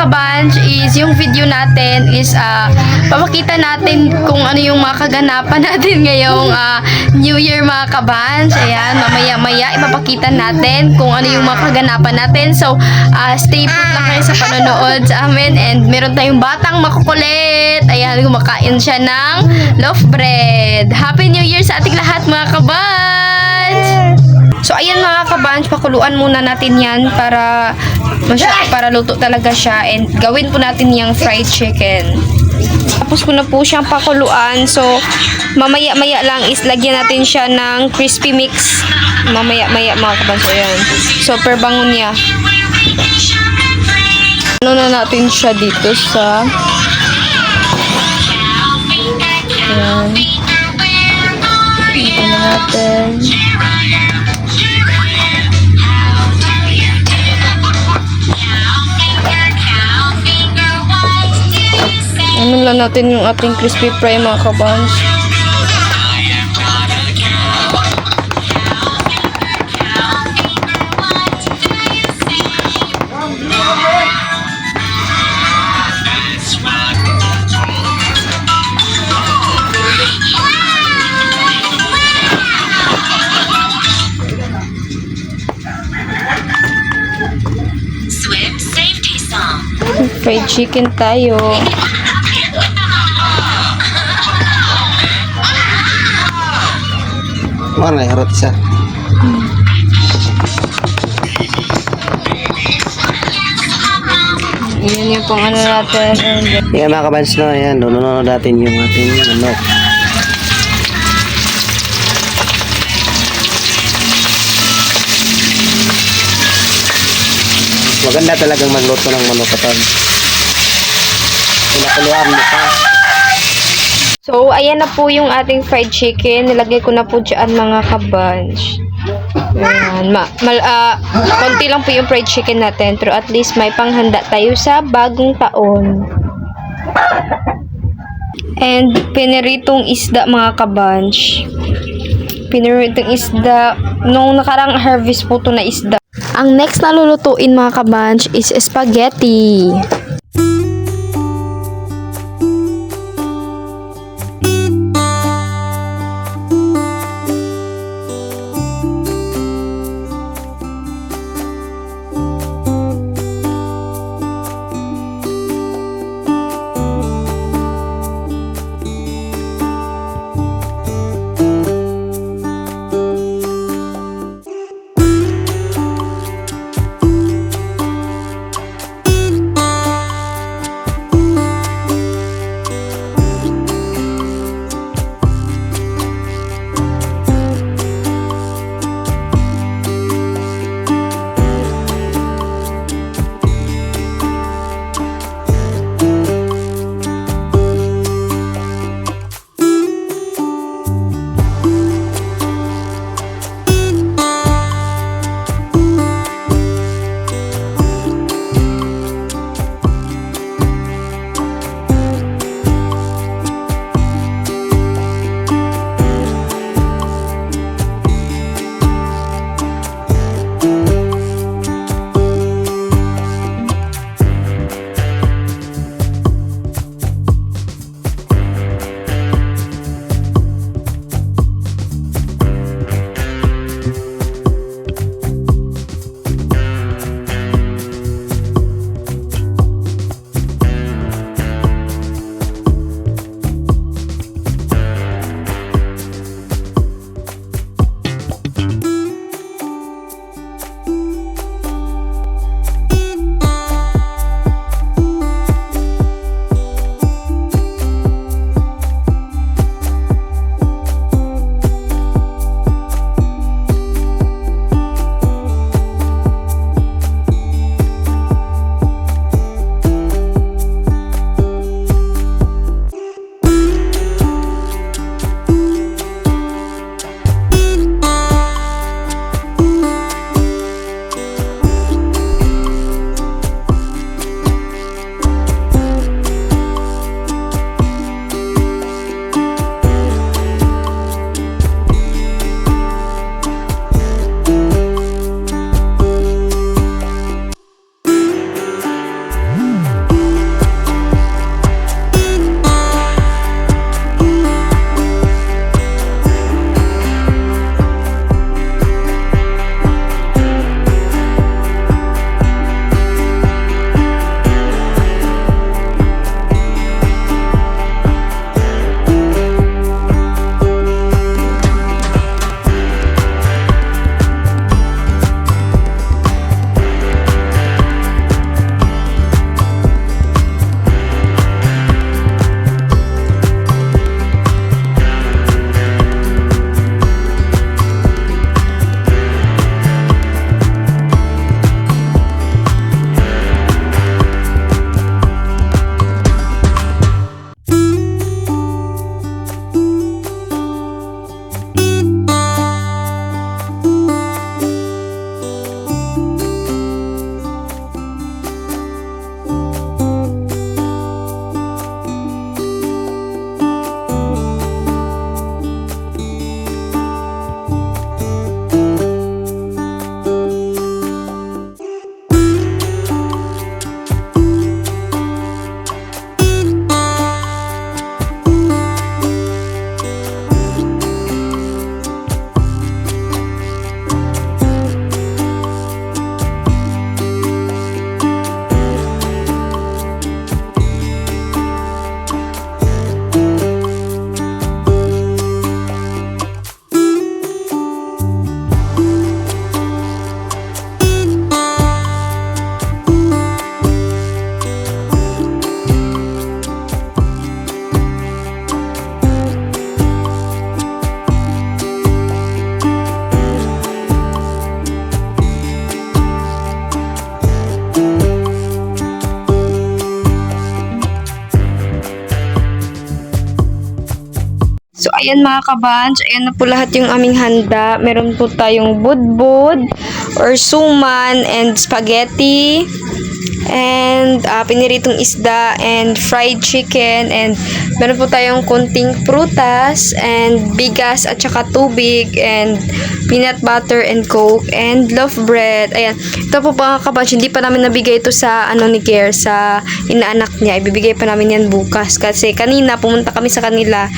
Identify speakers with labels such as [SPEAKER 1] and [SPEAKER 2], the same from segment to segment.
[SPEAKER 1] kabanch is yung video natin is papakita natin kung ano yung mga kaganapan natin ngayong New Year mga kabanch. Ayan, mamaya-maya ipapakita natin kung ano yung mga kaganapan natin. So, stay put lang kayo sa panonood sa amin. And meron tayong batang makukulit. Ayan, kumakain siya ng loaf bread. Happy New Year sa ating lahat mga kabanch! So, ayan mga kabanch, pakuluan muna natin yan para luto talaga siya. And gawin po natin yung fried chicken. Tapos ko na po siyang pakuluan. So, mamaya-maya lang is lagyan natin siya ng crispy mix. Mamaya-maya mga kabanch. Ayan. Super bango niya. Ano na natin siya dito sa... Ayan. Ito na natin. Ano lang natin yung ating crispy fry mga kabanch.
[SPEAKER 2] Swim safety song.
[SPEAKER 1] Fried chicken tayo.
[SPEAKER 3] Mana harap isa.
[SPEAKER 1] Yan yung pang ano natin.
[SPEAKER 3] Yan mga kabans, no? Ayan, nuno natin yung ating manok. Maganda talagang magluto ng manok katon. Pinakuluan mo pa.
[SPEAKER 1] So, ayan na po yung ating fried chicken. Nilagay ko na po dyan mga kabanch. Ayan. Konti lang po yung fried chicken natin. Pero at least may panghanda tayo sa bagong taon. And piniritong isda mga kabanch. Piniritong isda. Nung nakarang harvest po to na isda. Ang next na lulutuin mga kabanch is spaghetti. ayan mga kabans, ayan na po lahat yung aming handa. Meron po tayong budbud or suman and spaghetti and piniritong isda and fried chicken and meron po tayong konting prutas and bigas at saka tubig and peanut butter and coke and loaf bread. Ayan. Ito po mga kabans, hindi pa namin nabigay ito sa ni Care, sa inaanak niya. Ibibigay pa namin yan bukas kasi kanina pumunta kami sa kanila.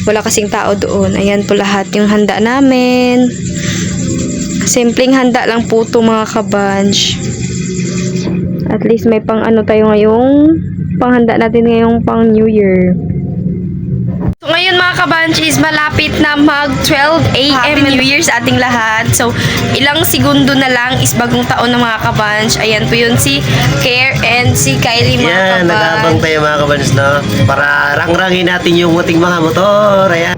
[SPEAKER 1] Wala kasing tao doon. Ayan po lahat yung handa namin. Simpleng handa lang po ito mga kabans. At least may pang tayo ngayong panghanda natin ngayong pang New Year. So ngayon mga kabanch is malapit na mag 12 a.m. Happy New Year sa ating lahat. So ilang segundo na lang is bagong taon ng mga kabanch. Ayan po yun si Care and si Kylie mga
[SPEAKER 3] Yan,
[SPEAKER 1] kabanch.
[SPEAKER 3] nag-aabang tayo mga kabans, no? Para rangrangin natin yung muting mga motor. Ayan.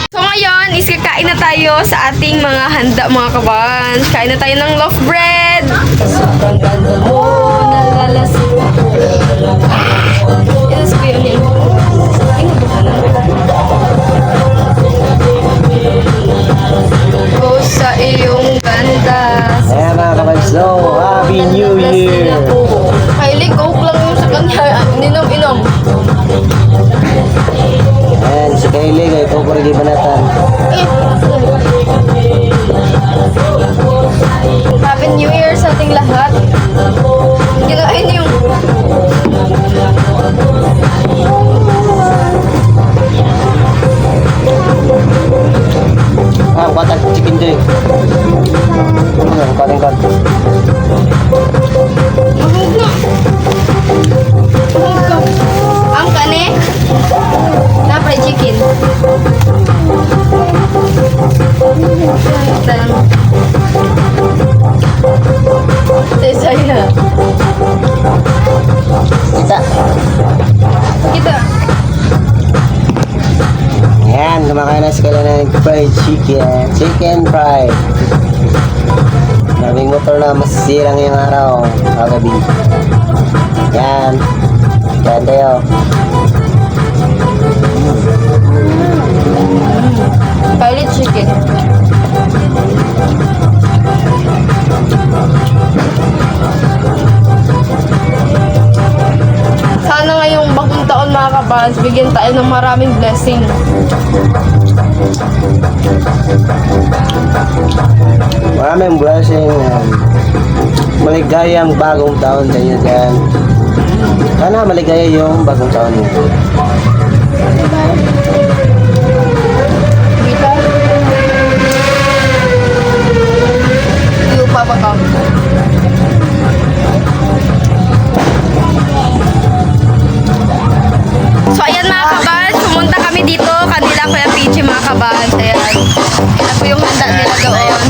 [SPEAKER 1] So ngayon is kakain na tayo sa ating mga handa mga kabans. Kain na tayo ng loaf bread. Sobrang ganda mo, nalalasing ako. Yes, kuya niya. Go sa iyong ganda.
[SPEAKER 3] Ayan mga kabans, no? Happy New Year!
[SPEAKER 1] Kylie, coke lang yung sa kanya. Inom-inom.
[SPEAKER 3] Ayan, si Kylie, kayo po rin banatan.
[SPEAKER 1] Happy New Year sa ating lahat. Kinain yung...
[SPEAKER 3] Patak chicken din. Ayan, kaling-kat.
[SPEAKER 1] Mahog na. Mahog ka. Ang kane? Na-fried chicken. Ito lang. Saya.
[SPEAKER 3] Kita.
[SPEAKER 1] Kita.
[SPEAKER 3] Ayan, kumakain na si Kylie ng fried chicken. Chicken fried. Daming motor na masisira ngayong araw. Kagabi. Yan. Yan tayo.
[SPEAKER 1] Pilot chicken. Sana ngayong bagong taon mga kabans, bigyan tayo ng maraming blessing.
[SPEAKER 3] Maraming blessing. Maligayang bagong taon sa inyo dyan. Sana maligaya yung bagong taon niyo.
[SPEAKER 1] Kita? Yung papa ka. So ayan mga kabans, pumunta kami dito kanila Kuya PJ mga kabans. Ayan. Ayan po yung handa nila doon.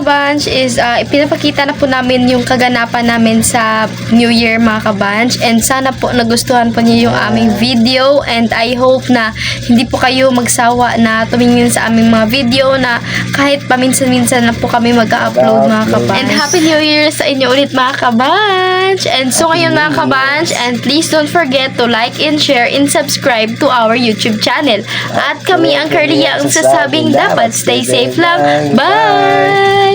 [SPEAKER 1] kabanch is ipinapakita na po namin yung kaganapan namin sa New Year mga kabanch, and sana po nagustuhan po niyo yung aming video, and I hope na hindi po kayo magsawa na tumingin sa aming mga video na kahit paminsan-minsan na po kami mag-upload mga kabanch. And Happy New Year sa inyo ulit mga kabanch! And so ngayon mga kabanch, and please don't forget to like and share and subscribe to our YouTube channel. At kami ang Carlia ang sasabing dapat stay safe lang. Bye!